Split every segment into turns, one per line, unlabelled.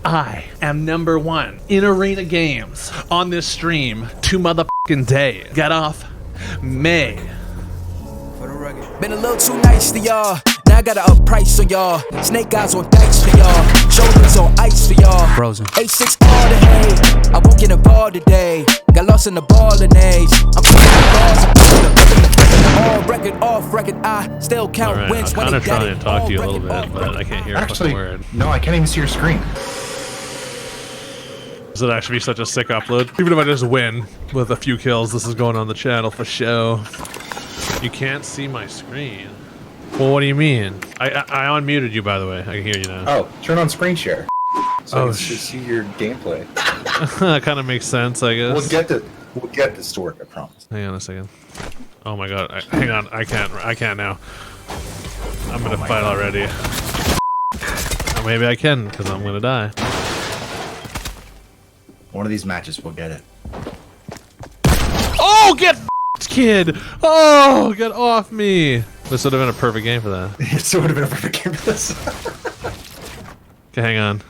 I am #1 in arena games on this stream 2 motherfucking days. Get off May.
Been a little too nice to y'all. Now I gotta up price on y'all. Snake eyes on dice for y'all. Shoulders on ice for y'all. Frozen. 8-6 all the hay. I won't get involved today. Got lost in the ball and age. I'm all record, off record. I still count wins.
I'm kind of trying to talk to you a little bit, but I can't hear a fucking word.
No, I can't even see your screen.
This would actually be such a sick upload. Even if I just win with a few kills, this is going on the channel for show. You can't see my screen. Well, what do you mean? I unmuted you, by the way. I can hear you now.
Oh, turn on screen share. So you can see your gameplay.
That kind of makes sense, I guess.
We'll get this to work, I promise.
Hang on a second. Oh my god. Hang on. I can't now. I'm gonna fight already. Or maybe I can, because I'm gonna die.
One of these matches, we'll get it.
Oh, get f***ed, kid! Oh, get off me! This would have been a perfect game for that.
It would have been a perfect game for this.
Okay, hang on.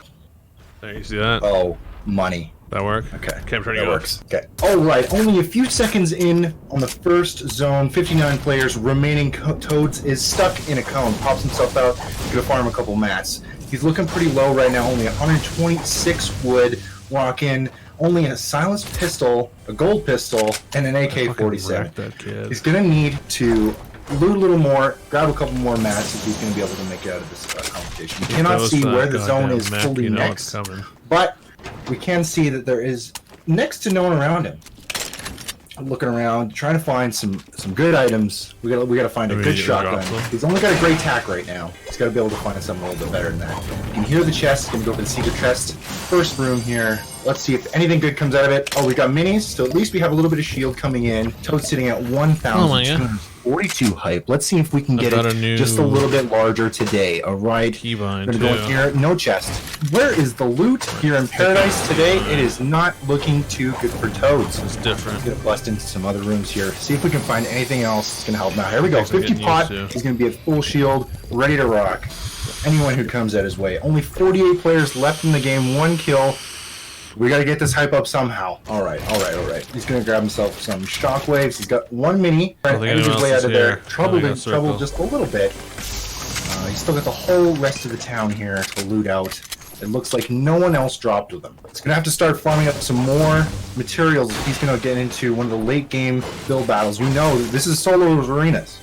There, you see that?
Oh, money.
That work?
Okay.
Okay, I'm turning
that
it
works. Okay. All right. Only a few seconds in on the first zone. 59 players remaining. Toads is stuck in a cone. Pops himself out. Gonna farm a couple mats. He's looking pretty low right now. Only 126 wood. Walk in. Only a silenced pistol, a gold pistol, and an AK-47. He's gonna need to loot a little more, grab a couple more mats if he's gonna be able to make it out of this competition. You cannot see where the zone is fully next, but we can see that there is next to no one around him. I'm looking around, trying to find some good items. We gotta find a good shotgun. He's only got a gray tack right now. He's gotta be able to find something a little bit better than that. You can hear the chest. He's gonna go for the secret chest. First room here. Let's see if anything good comes out of it. Oh, we got minis, so at least we have a little bit of shield coming in. Toad sitting at 1,242 hype. Let's see if we can get it just a little bit larger today. All right.
Keybind,
gonna go in here. No chest. Where is the loot here in Paradise today? It is not looking too good for Toads.
It's different.
He's gonna bust into some other rooms here. See if we can find anything else that's gonna help. Now here we go. 50 pot. He's gonna be at full shield, ready to rock. Anyone who comes at his way. Only 48 players left in the game. 1 kill. We gotta get this hype up somehow. All right. He's gonna grab himself some shockwaves. He's got 1 mini. Trying to edge his way out of there. Trouble just a little bit. He's still got the whole rest of the town here to loot out. It looks like no one else dropped with him. He's gonna have to start farming up some more materials if he's gonna get into one of the late game build battles. We know this is solo arenas.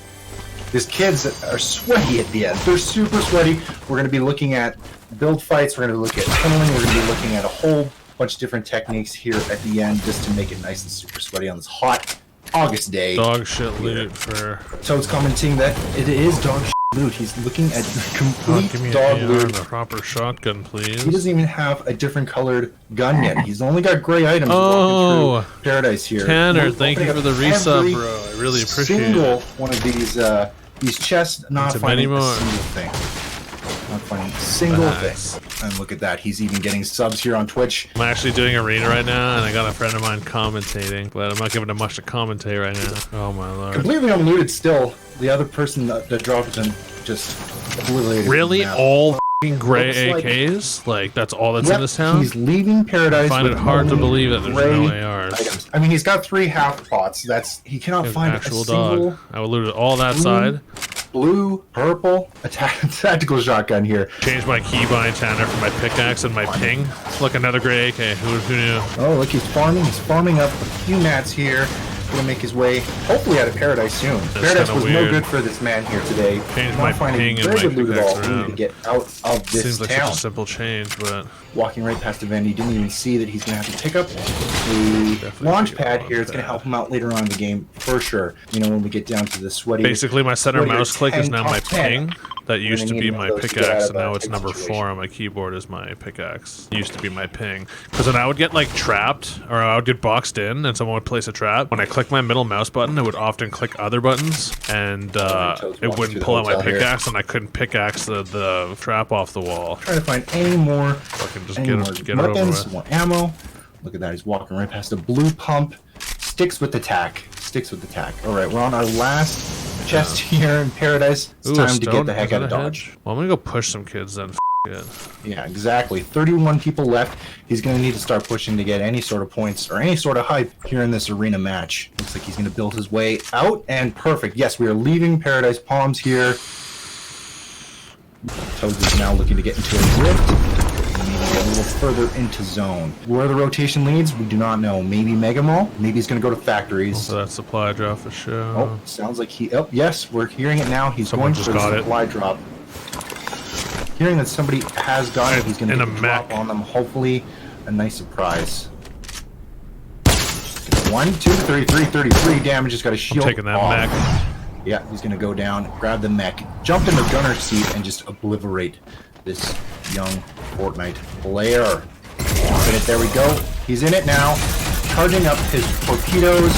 These kids are sweaty at the end. They're super sweaty. We're gonna be looking at build fights. We're gonna look at tunneling. We're gonna be looking at a whole bunch of different techniques here at the end just to make it nice and super sweaty on this hot August day.
Dog shit loot for...
Toad's commenting that it is dog shit loot. He's looking at complete dog loot.
A proper shotgun, please.
He doesn't even have a different colored gun yet. He's only got gray items walking through Paradise here.
Tanner, thank you for the resub, bro. I really appreciate it.
Single one of these chests, not finding a single thing. Not finding a single thing. And look at that, he's even getting subs here on Twitch.
I'm actually doing arena right now, and I got a friend of mine commentating, but I'm not giving him much to commentate right now. Oh my lord.
Completely unlooted still. The other person that dropped him just obliterated.
Really? All f***ing gray AKs? Like, that's all that's in this town?
He's leaving Paradise.
I find it hard to believe that there's no ARs.
Items. I mean, he's got 3 half pots. He cannot find a single
dog. I would looted all that side.
Blue, purple, a tactical shotgun here.
Changed my keybind, Tanner, for my pickaxe and my ping. Look, another gray AK. Who knew?
Oh, look, he's farming. He's farming up a few mats here. Gonna make his way, hopefully, out of Paradise soon. Paradise was no good for this man here today.
Changed my ping and my pickaxe around.
To get out of this
Seems like
town.
such a simple change, but...
Walking right past the vendor, he didn't even see that he's going to have to pick up the launch pad here. It's going to help him out later on in the game, for sure. You know, when we get down to the sweaty...
Basically, my center mouse click is now my ping. That used to be my pickaxe, and now it's number 4 on my keyboard is my pickaxe. Used to be my ping. Because when I would get, like, trapped, or I would get boxed in, and someone would place a trap, when I click my middle mouse button, it would often click other buttons, and it wouldn't pull out my pickaxe, and I couldn't pickaxe the trap off the wall.
Trying to find any more...
Just get it over with.
More ammo. Look at that, he's walking right past a blue pump. Sticks with the tack. Alright, we're on our last chest here in Paradise. It's time to get the heck out of Dodge.
Well, I'm gonna go push some kids then. it.
Yeah, exactly. 31 people left. He's going to need to start pushing to get any sort of points or any sort of hype here in this arena match. Looks like he's going to build his way out, and perfect. Yes, we are leaving Paradise Palms here. Toads is now looking to get into a rift. Maybe get a little further into zone. Where the rotation leads, we do not know. Maybe Mega Mall. Maybe he's going to go to factories.
So that supply drop for sure.
Oh, sounds like he... Oh, yes, we're hearing it now. He's
Someone
going for
just got
the
it.
supply drop. Hearing that somebody has got it, he's going to
In a
get a drop
mech.
on them. Hopefully, a nice surprise. 1, 2, 33, 33 damage. Just got a shield.
I'm taking that
off.
mech.
Yeah, he's going to go down, grab the mech, jump in the gunner's seat, and just obliterate this young Fortnite player. In it, there we go. He's in it now. Charging up his torpedoes,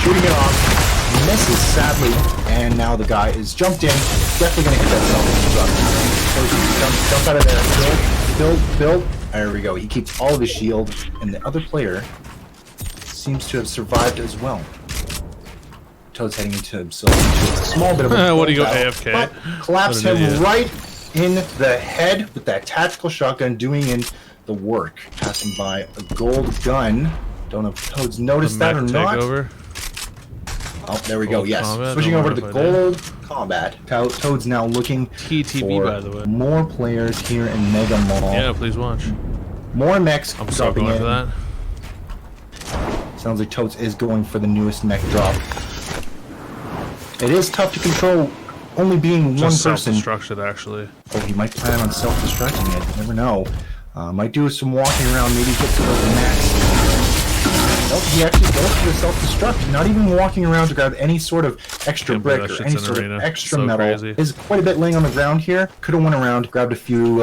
shooting it off. Misses sadly, and now the guy is jumped in. Definitely going to hit that self-destruct. Jump out of there. Build. There we go. He keeps all of his shield, and the other player seems to have survived as well. Toad's heading into himself into a small bit of a
What do you go
battle,
AFK?
but collapse
What an
him
idiot.
right in the head with that tactical shotgun, doing in the work. Passing by a gold gun. Don't know if Toad's noticed that or not.
Takeover.
Oh, there we go.
Gold
Yes,
combat,
switching
don't
over to
worry
the
if I did.
gold combat. Toad's now looking
TTV,
for
by the way.
more players here in Mega Mall.
Yeah, please watch.
More mechs
I'm so
dropping
going
in.
for that.
Sounds like Toads is going for the newest mech drop. It is tough to control, only being
Just
one person.
self-destructed, actually.
Oh, he might plan on self-destructing it. You never know. Might do some walking around, maybe get to those mechs. Nope, he actually goes for the self-destruct. Not even walking around to grab any sort of extra
Can't believe
brick
that
or
shit's
any
in
sort
arena.
of extra
So
metal.
crazy.
There's quite a bit laying on the ground here. Could have went around, grabbed a few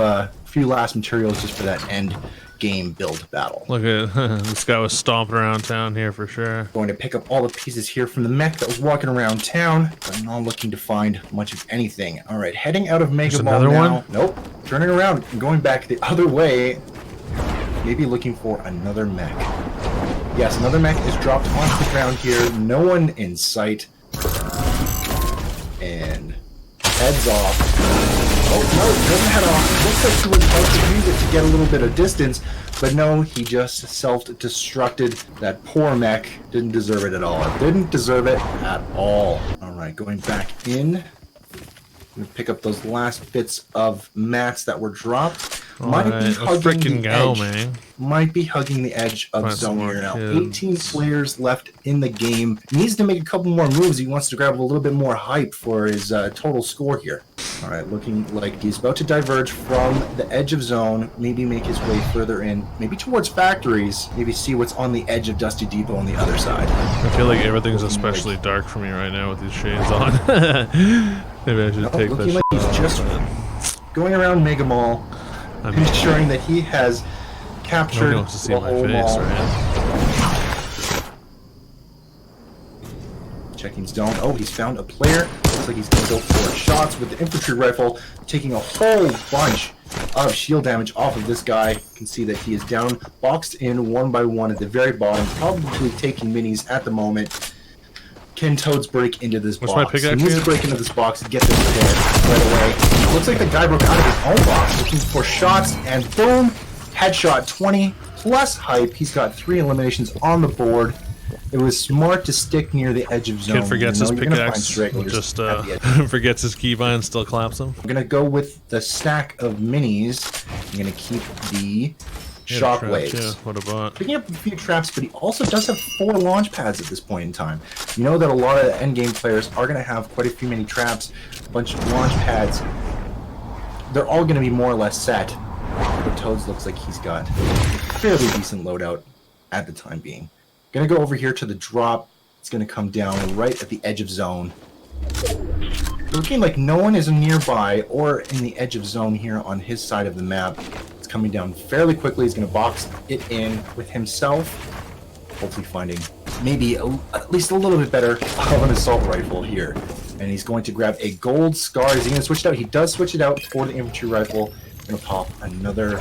last materials just for that end game build battle.
Look at this guy was stomping around town here for sure.
Going to pick up all the pieces here from the mech that was walking around town, but not looking to find much of anything. All right, heading out of Mega
There's
Mall
another
now.
one?
Nope, turning around and going back the other way. Maybe looking for another mech. Yes, another mech is dropped onto the ground here. No one in sight. And heads off. Oh, no, doesn't head off. Looks like he was about to use it to get a little bit of distance, but no, he just self-destructed. That poor mech didn't deserve it at all. Didn't deserve it at all. All right, going back in. Gonna pick up those last bits of mats that were dropped. Might be
Alright, let's
hugging
freaking
the
go,
edge.
man.
Might be hugging the edge of
Find some
zone
more
here now.
kids.
18 players left in the game. Needs to make a couple more moves. He wants to grab a little bit more hype for his total score here. All right, looking like he's about to diverge from the edge of zone. Maybe make his way further in. Maybe towards factories. Maybe see what's on the edge of Dusty Depot on the other side.
I feel like everything's especially dark for me right now with these shades on. Maybe I should
No,
take
looking
that
like
shit
he's just
off.
going around Mega Mall,
I mean,
ensuring that he has captured
nobody wants to see
the
my
whole
face,
mall.
right?
Checking zone. Oh, he's found a player. Looks like he's going to go for shots with the infantry rifle, taking a whole bunch of shield damage off of this guy. You can see that he is down, boxed in one by one at the very bottom, probably taking minis at the moment. Can Toads break into this
What's my
box? He
pickaxe
needs to
again?
break into this box and get this hit right away. Looks like the guy broke out of his own box, looking for shots, and boom! Headshot, 20 plus hype. He's got 3 eliminations on the board. It was smart to stick near the edge of zone.
Kid forgets his
You're gonna find
pickaxe,
stragglers
just
at the edge.
forgets his keybind, still claps him.
I'm gonna go with the stack of minis. I'm gonna keep the
Yeah, traps,
shockwaves.
yeah, what about?
Picking up a few traps, but he also does have 4 launch pads at this point in time. You know that a lot of the endgame players are gonna have quite a few mini traps, a bunch of launch pads. They're all gonna be more or less set. But Toads looks like he's got a fairly decent loadout at the time being. Gonna go over here to the drop. It's gonna come down right at the edge of zone. Looking like no one is nearby or in the edge of zone here on his side of the map. It's coming down fairly quickly. He's gonna box it in with himself. Hopefully finding maybe at least a little bit better of an assault rifle here. And he's going to grab a gold scar. Is he gonna switch it out? He does switch it out for the infantry rifle. Gonna pop another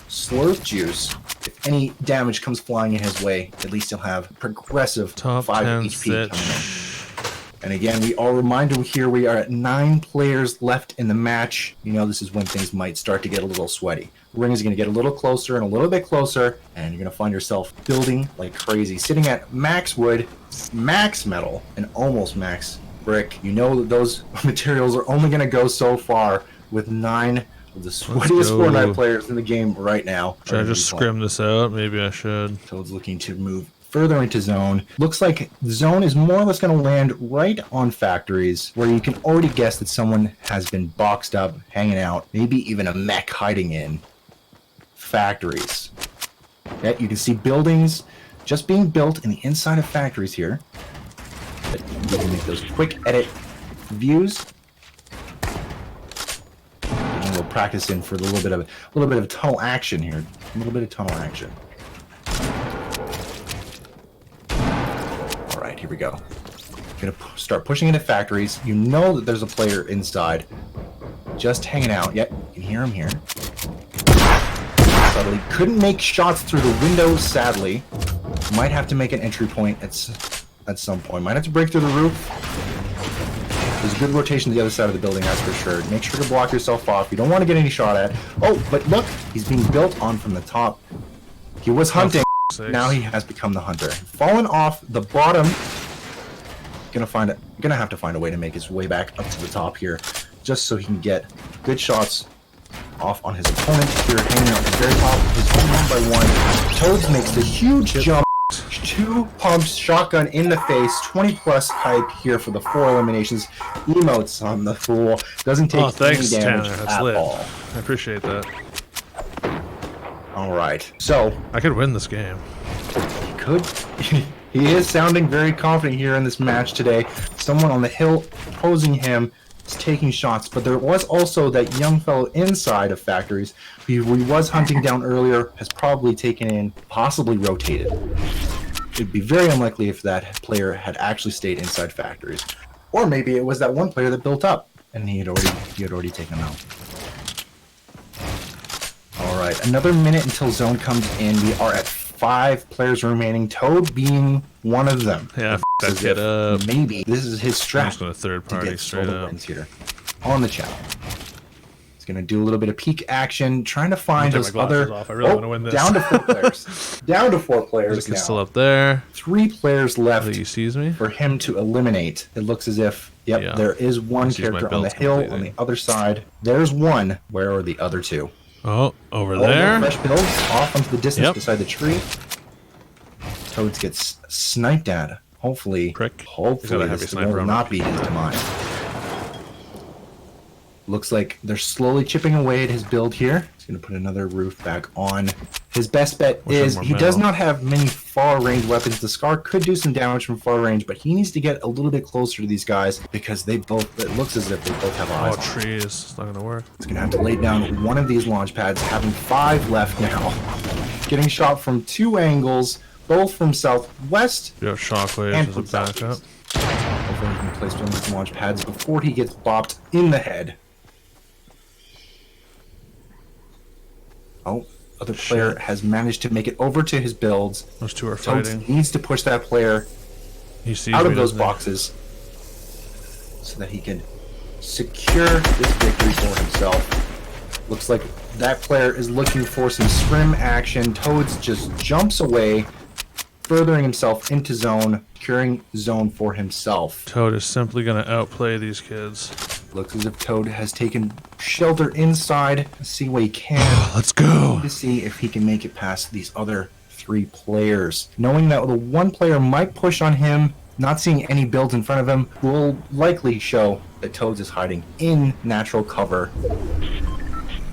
slurp juice. If any damage comes flying in his way, at least he'll have progressive
Top
5
10
HP coming in. And again, I'll remind you here, we are at 9 players left in the match. You know, this is when things might start to get a little sweaty. The ring is going to get a little closer and a little bit closer, and you're going to find yourself building like crazy. Sitting at max wood, max metal, and almost max brick. You know that those materials are only going to go so far with 9 of the sweatiest Fortnite players in the game right now.
Should I just scrim this out? Maybe I should.
Toad's looking to move further into zone. Looks like zone is more or less going to land right on factories, where you can already guess that someone has been boxed up, hanging out, maybe even a mech hiding in factories. Yet you can see buildings just being built in the inside of factories here. But you can make those quick edit views. And we'll practice in for a little bit of tunnel action here. A little bit of tunnel action. All right, here we go. Gonna start pushing into factories. You know that there's a player inside, just hanging out. Yep, you can hear him here. Subtly, couldn't make shots through the windows. Sadly, might have to make an entry point at some point. Might have to break through the roof. There's a good rotation to the other side of the building, that's for sure. Make sure to block yourself off. You don't want to get any shot at. Oh, but look, he's being built on from the top. He was hunting. Now he has become the hunter. Fallen off the bottom. Gonna have to find a way to make his way back up to the top here, just so he can get good shots off on his opponent here, hanging out at the very top. He's one by one. Toads makes the huge jump. 2 pumps, shotgun in the face, 20 plus hype here for the 4 eliminations. Emotes on the fool. Doesn't take any damage at all.
I appreciate that.
All right, so
I could win this game.
He could. He is sounding very confident here in this match today. Someone on the hill opposing him is taking shots, but there was also that young fellow inside of factories who he was hunting down earlier, has probably taken in, possibly rotated. It'd be very unlikely if that player had actually stayed inside factories, or maybe it was that one player that built up and he had already taken them out. All right, another minute until zone comes in. We are at 5 players remaining, Toad being one of them.
Yeah, that kid up.
Maybe this is his strat.
I'm just going to third party straight up.
Here on the channel. He's going to do a little bit of peek action, trying to find those other.
I really want to win this.
Down to 4 players. Down to 4 players now.
Still up there.
3 players left.
He sees me.
For him to eliminate. It looks as if, yep, there is one character on the hill on the other side. There's one. Where are the other 2?
Oh, over there.
Fresh builds off into the distance beside the tree. Toads gets sniped at. Hopefully this will not be his demise. Looks like they're slowly chipping away at his build here. He's going to put another roof back on. His best bet is he does not have many far-range weapons. The Scar could do some damage from far range, but he needs to get a little bit closer to these guys because it looks as if they both have eyes.
Oh, trees. It's not going to work.
He's going to have to lay down one of these launch pads, having 5 left now. Getting shot from 2 angles, both from southwest.
You have shockwaves as a backup.
Hopefully he can place one of these launch pads before he gets bopped in the head. Oh, other player has managed to make it over to his builds.
Those 2 are fighting.
Toads needs to push that player out of those boxes so that he can secure this victory for himself. Looks like that player is looking for some scrim action. Toads just jumps away, furthering himself into zone, securing zone for himself.
Toad is simply going to outplay these kids.
Looks as if Toad has taken shelter inside. Let's see what he can.
Let's go.
To see if he can make it past these other 3 players. Knowing that the one player might push on him, not seeing any builds in front of him, will likely show that Toads is hiding in natural cover.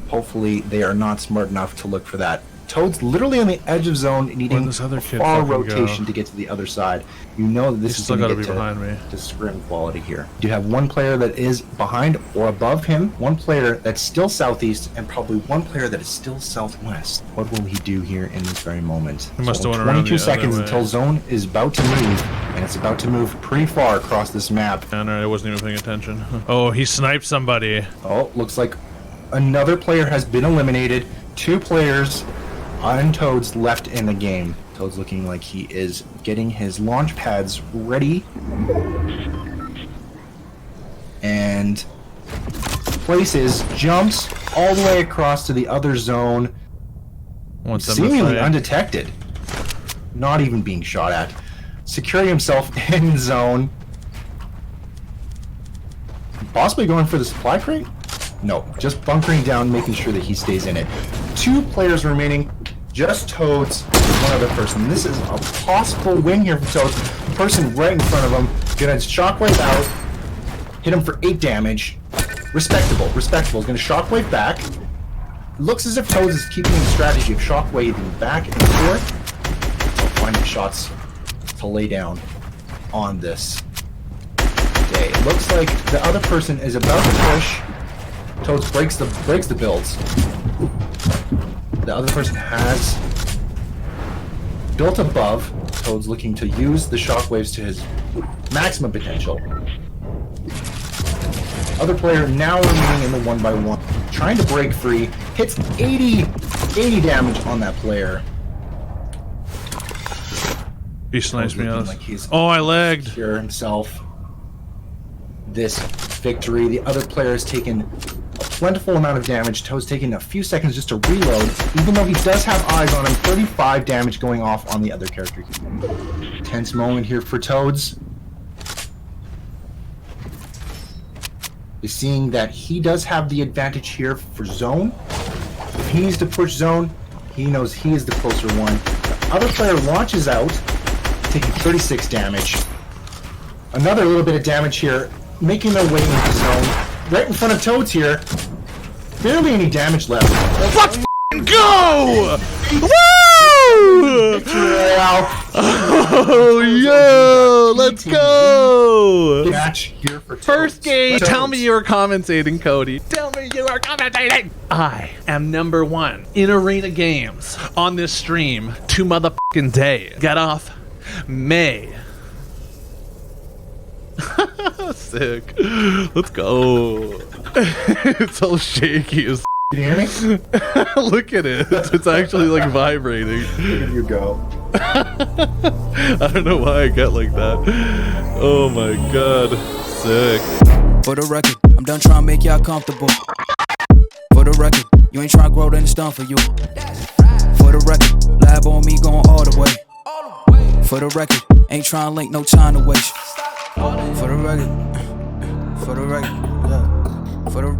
Hopefully they are not smart enough to look for that. Toad's literally on the edge of zone, needing far rotation to get to the other side. You know that this is going to get to scrim quality here. You have one player that is behind or above him, one player that's still southeast, and probably one player that is still southwest. What will he do here in this very moment?
He must have went
22 seconds until zone is about to move, and it's about to move pretty far across this map.
I wasn't even paying attention. Oh, he sniped somebody.
Oh, looks like another player has been eliminated. 2 players on Toads left in the game. Toad's looking like he is getting his launch pads ready. and places, jumps all the way across to the other zone, seemingly undetected, not even being shot at, securing himself in zone, possibly going for the supply crate? No, just bunkering down, making sure that he stays in it. 2 players remaining, just Toads, one other person. This is a possible win here for Toads. Person right in front of him, gonna shockwave out, hit him for 8 damage. Respectable, respectable. Is gonna shockwave back. Looks as if Toads is keeping the strategy of shockwaving back and forth. Finding shots to lay down on this day. It looks like the other person is about to push. Toads breaks the builds. The other person has built above. Toads looking to use the shockwaves to his maximum potential. Other player now remaining in the 1x1, trying to break free. Hits 80 damage on that player.
He snipes me out.
Like he's
I lagged.
Secure himself. This victory. The other player has taken a plentiful amount of damage. Toad's taking a few seconds just to reload, even though he does have eyes on him. 35 damage going off on the other character. Tense moment here for Toads. Is seeing that he does have the advantage here for zone. If he needs to push zone, he knows he is the closer one. The other player launches out, taking 36 damage. Another little bit of damage here, making their way into zone. Right in front of Toads here. Barely any damage left.
Let's go! Woo! Oh, yo! Let's go!
Match here for Toads.
First game. Tell me you were commentating, Cody. Tell me you are commentating. I am #1 in arena games on this stream to motherfucking day. Get off May. Sick. Let's go. It's all shaky as.
Can you hear me?
Look at it. It's actually like vibrating.
Here you go.
I don't know why I get like that. Oh my god. Sick.
For the record, I'm done trying to make y'all comfortable. For the record, you ain't trying to grow, then it's done for you. For the record, lab on me going all the way. For the record, ain't trying to link, no time to waste. For the record, yeah. For the